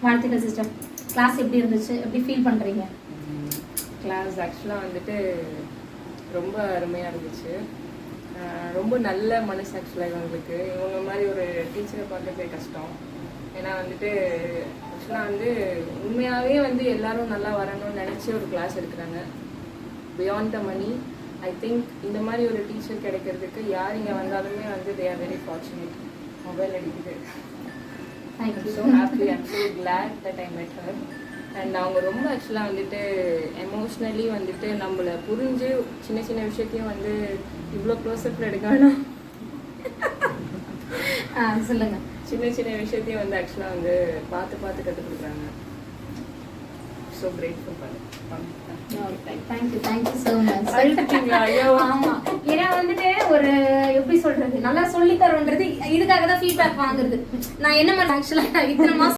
வாழ்த்துக்கள் sister. Class எப்படி இருந்துச்சு, எப்படி ஃபீல் பண்ணுறீங்க? கிளாஸ் ஆக்சுவலாக வந்துட்டு ரொம்ப அருமையாக இருந்துச்சு. ரொம்ப நல்ல மனசு ஆக்சுவலாக இவங்களுக்கு. இவங்க மாதிரி ஒரு டீச்சரை பார்க்கறதே கஷ்டம். ஏன்னா வந்துட்டு ஆக்சுவலாக வந்து உண்மையாகவே வந்து எல்லாரும் நல்லா வரணும்னு நினச்சி ஒரு கிளாஸ் எடுக்கிறாங்க. Beyond the money. I think இந்த மாதிரி ஒரு டீச்சர் கிடைக்கிறதுக்கு யார் இங்கே வந்தாலுமே வந்து they are very fortunate. Mobile அடிக்குது. So happy, I'm so glad that I met her. And அவங்க ரொம்ப ஆக்சுவலாக வந்துட்டு எமோஷ்னலி வந்துட்டு நம்மளை புரிஞ்சு சின்ன சின்ன விஷயத்தையும் வந்து இவ்வளோ க்ளோஸ்அப்பில் எடுக்க வேணாம். சொல்லுங்க. சின்ன சின்ன விஷயத்தையும் வந்து ஆக்சுவலாக வந்து பார்த்து பார்த்து கற்றுக் கொடுக்குறாங்க. ஸோ கிரேட்ஃபுல் பண்ணு. Thank you so much. ஆமாம், ஏன்னா வந்துட்டு ஒரு எப்படி சொல்றது, நல்லா சொல்லி தரோன்றது இதுக்காக தான் ஃபீட்பேக் வாங்குறது. நான் என்ன மாதிரி ஆக்சுவலாக இத்தனை மாதம்